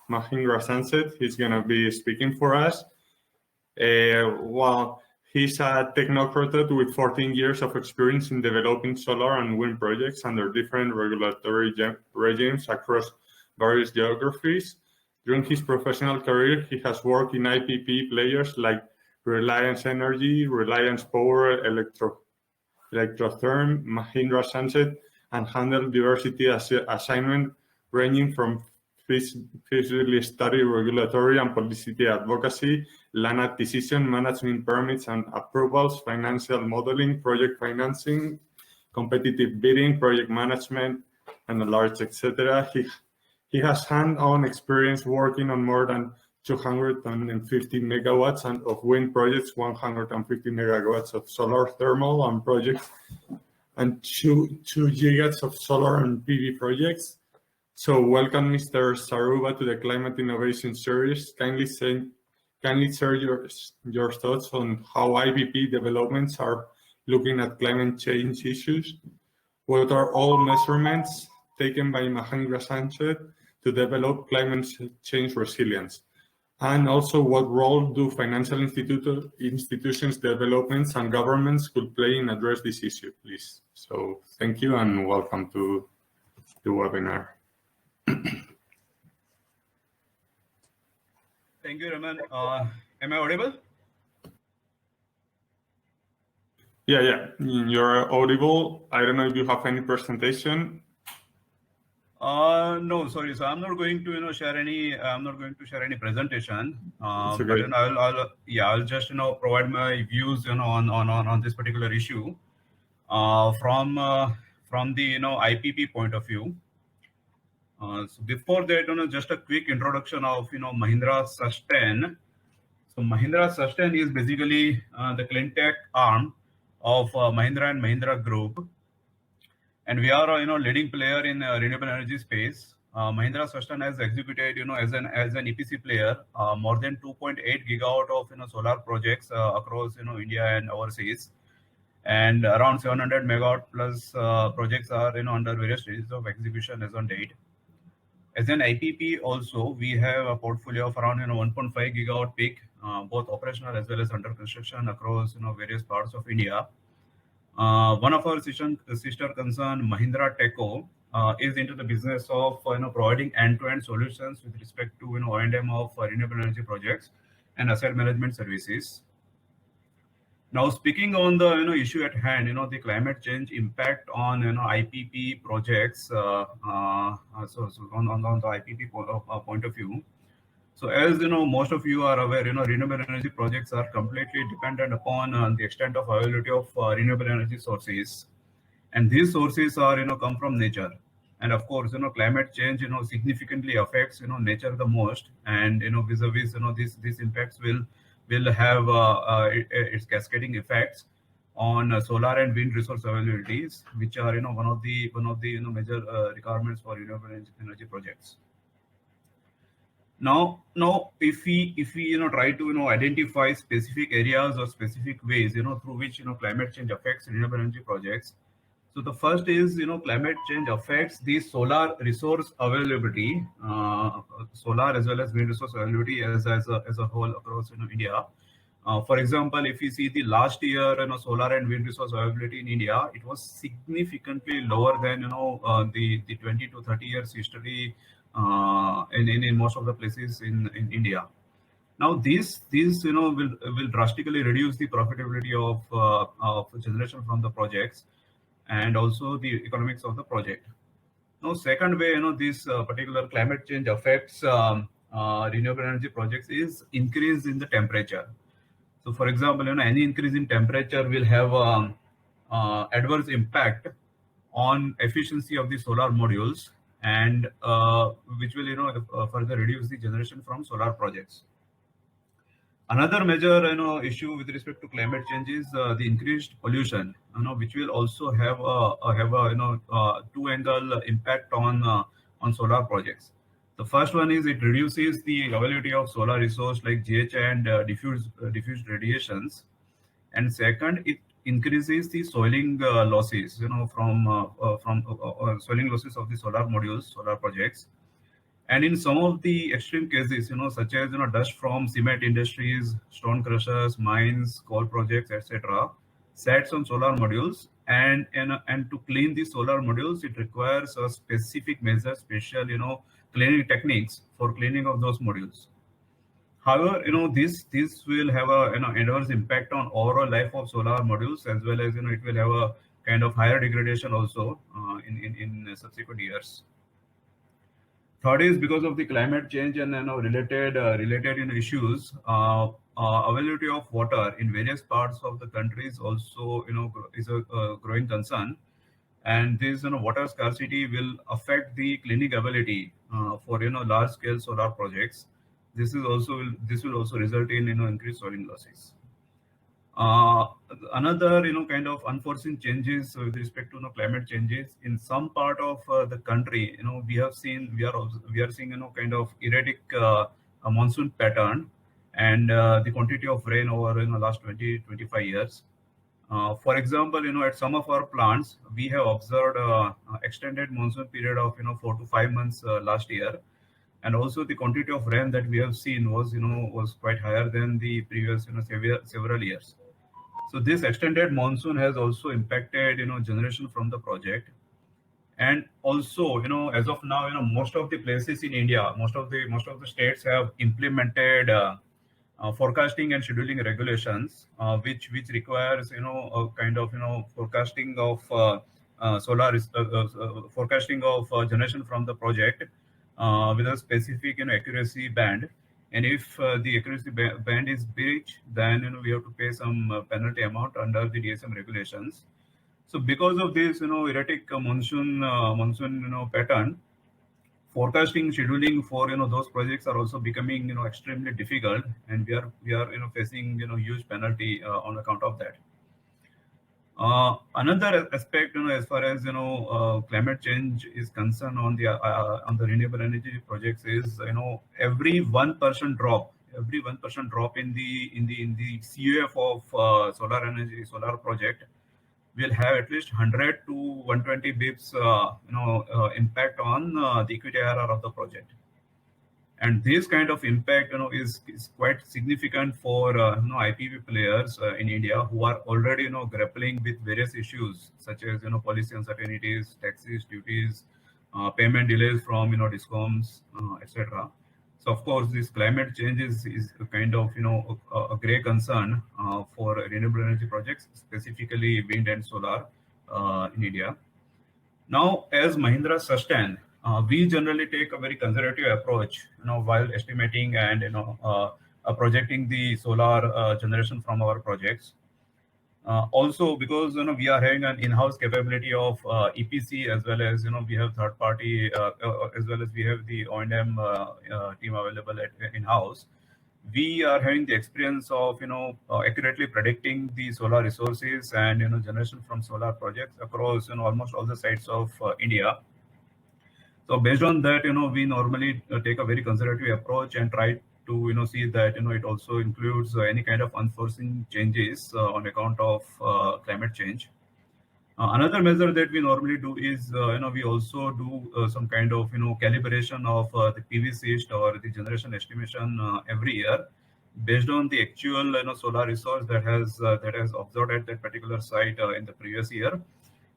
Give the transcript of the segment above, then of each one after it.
Mahindra Sunset. He's going to be speaking for us. Well, he's a technocrat with 14 years of experience in developing solar and wind projects under different regulatory regimes across various geographies. During his professional career, he has worked in IPP players like Reliance Energy, Reliance Power, Electrotherm, Mahindra Sunset, and handled diversity assignment ranging from feasibility study, regulatory and policy advocacy, land acquisition, management permits and approvals, financial modeling, project financing, competitive bidding, project management, and alerts, etc. He has hand-on experience working on more than 250 megawatts of wind projects, 150 megawatts of solar thermal and projects, and 2 gigawatts of solar and PV projects. So welcome, Mr. Saurabh, to the Climate Innovation Series. Kindly share your thoughts on how IPP developments are looking at climate change issues. What are all measurements taken by Mahindra Sunset to develop climate change resilience? And also, what role do financial institutions, developments, and governments could play in address this issue, please? So thank you and welcome to the webinar. Thank you, Raman. Am I audible? Yeah, you're audible. I don't know if you have any presentation. No, sorry. So I'm not going to, share any. I'm not going to share any presentation. Okay. But I'll just, provide my views, on this particular issue, from the, IPP point of view. So before that, just a quick introduction of, Mahindra Susten. So Mahindra Susten is basically the clean tech arm of Mahindra and Mahindra Group. And we are a leading player in renewable energy space. Mahindra Susten has executed as an EPC player more than 2.8 gigawatt of solar projects across India and overseas, and around 700 megawatt plus projects are under various stages of execution as on date. As an IPP also, we have a portfolio of around 1.5 gigawatt peak, both operational as well as under construction across various parts of India. One of our sister concern, Mahindra Teco, is into the business of providing end-to-end solutions with respect to O&M of renewable energy projects and asset management services. Now, speaking on the issue at hand, the climate change impact on IPP projects. So on the IPP point of view. So as most of you are aware, renewable energy projects are completely dependent upon the extent of availability of renewable energy sources, and these sources are come from nature. And of course, climate change significantly affects nature the most, and vis-a-vis these impacts will have its cascading effects on solar and wind resource availabilities, which are one of the major requirements for renewable energy projects. Now, if we try to identify specific areas or specific ways through which climate change affects renewable energy projects. So the first is climate change affects the solar resource availability, solar as well as wind resource availability as a whole across India. For example, if you see the last year solar and wind resource availability in India, it was significantly lower than the 20 to 30 years history in most of the places in India. Now these will drastically reduce the profitability of generation from the projects and also the economics of the project. Now, second way this particular climate change affects renewable energy projects is increase in the temperature. So, for example, any increase in temperature will have adverse impact on efficiency of the solar modules, and which will further reduce the generation from solar projects. Another major issue with respect to climate change is the increased pollution, which will also have a two-angle impact on solar projects. The first one is it reduces the availability of solar resource like GH and diffused radiations, and second, it increases the soiling losses, from soiling losses of the solar modules, solar projects. And in some of the extreme cases, such as dust from cement industries, stone crushers, mines, coal projects, etc., sets on solar modules. And to clean the solar modules, it requires a specific measure, special cleaning techniques for cleaning of those modules. However, this will have a adverse impact on overall life of solar modules, as well as it will have a kind of higher degradation also in subsequent years. Third is because of the climate change and related issues. Availability of water in various parts of the country is also is a growing concern, and this water scarcity will affect the cleaning ability for large scale solar projects. This will also result in increased soiling losses. Uh, Another kind of unforeseen changes with respect to climate changes in some part of the country. We are seeing kind of erratic a monsoon pattern, and the quantity of rain over last 20-25 years. For example, at some of our plants, we have observed extended monsoon period of 4 to 5 months last year, and also the quantity of rain that we have seen was quite higher than the previous several years. So this extended monsoon has also impacted generation from the project. And also as of now most of the places in India, most of the states have implemented forecasting and scheduling regulations, which requires a kind of forecasting of forecasting of generation from the project with a specific accuracy band. And if the accuracy band is breached, then we have to pay some penalty amount under the DSM regulations. So because of this erratic monsoon pattern, forecasting scheduling for those projects are also becoming extremely difficult, and we are facing huge penalty on account of that. Another aspect, as far as climate change is concerned on the renewable energy projects is every 1% drop, in the CUF of solar project will have at least 100 to 120 bips impact on the equity IRR of the project. And this kind of impact is quite significant for IPP players in India, who are already grappling with various issues such as policy uncertainties, taxes, duties, payment delays from discoms, etc. So of course this climate change is a kind of a grey concern for renewable energy projects, specifically wind and solar in India. Now, as Mahindra Susten, we generally take a very conservative approach, while estimating and projecting the solar generation from our projects. Also, because we are having an in-house capability of EPC, as well as we have third party, as well as we have the O&M team available in-house. We are having the experience of accurately predicting the solar resources and generation from solar projects across almost all the sites of India. So based on that, we normally take a very conservative approach and try to see that it also includes any kind of unforeseen changes on account of climate change. Another measure that we normally do is we also do some kind of calibration of the PV system or the generation estimation every year based on the actual solar resource that has observed at that particular site in the previous year,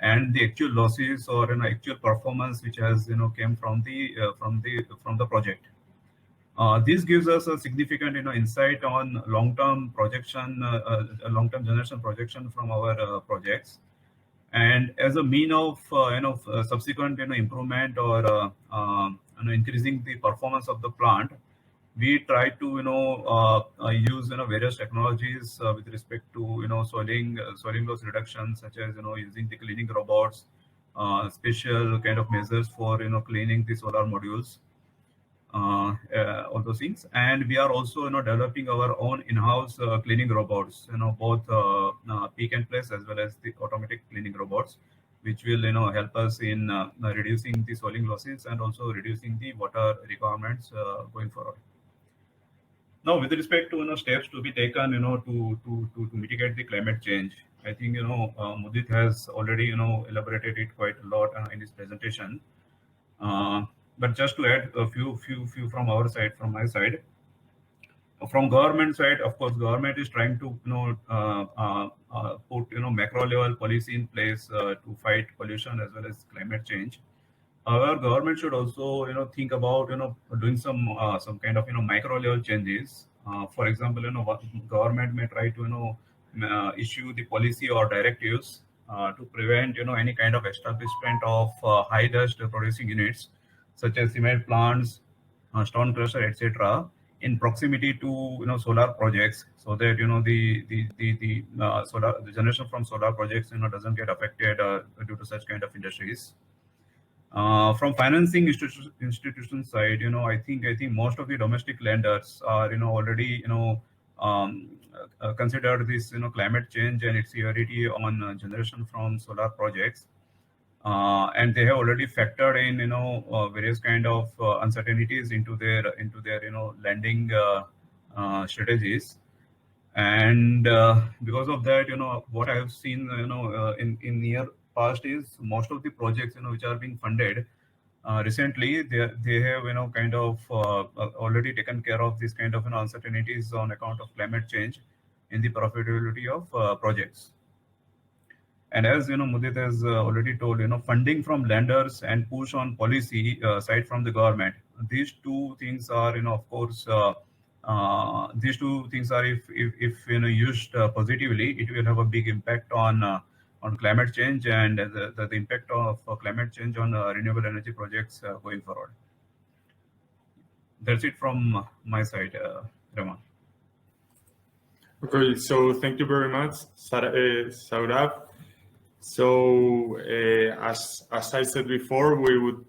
and the actual losses or actual performance which has came from the project. This gives us a significant insight on long-term projection, long-term generation projection from our projects. And as a mean of subsequent improvement or increasing the performance of the plant, we try to use various technologies with respect to soiling loss reduction, such as using the cleaning robots, special kind of measures for cleaning the solar modules, all those things. And we are also developing our own in-house cleaning robots, both pick and place as well as the automatic cleaning robots, which will help us in reducing the soiling losses and also reducing the water requirements going forward. Now, with respect to steps to be taken to mitigate the climate change, I think Mudit has already elaborated it quite a lot in his presentation. But just to add a few from our side, from my side, from government side, of course, government is trying to put macro level policy in place to fight pollution as well as climate change. However, government should also think about doing some kind of micro level changes. For example, government may try to issue the policy or directives to prevent any kind of establishment of high dust producing units such as cement plants, stone crusher, etc., in proximity to solar projects, so that the generation from solar projects doesn't get affected due to such kind of industries. From financing institution side, I think most of the domestic lenders are already considered this climate change and its severity on generation from solar projects, and they have already factored in various kind of uncertainties into their lending strategies. And because of that, what I have seen in near past is most of the projects which are being funded recently, they have kind of already taken care of this kind of uncertainties on account of climate change in the profitability of projects. And as Mudit has already told, funding from lenders and push on policy side from the government. These two things are, of course, these two things are, if used positively, it will have a big impact on climate change and the impact of climate change on renewable energy projects going forward. That's it from my side, Raman. Okay, so thank you very much, Saurabh. So as I said before, we would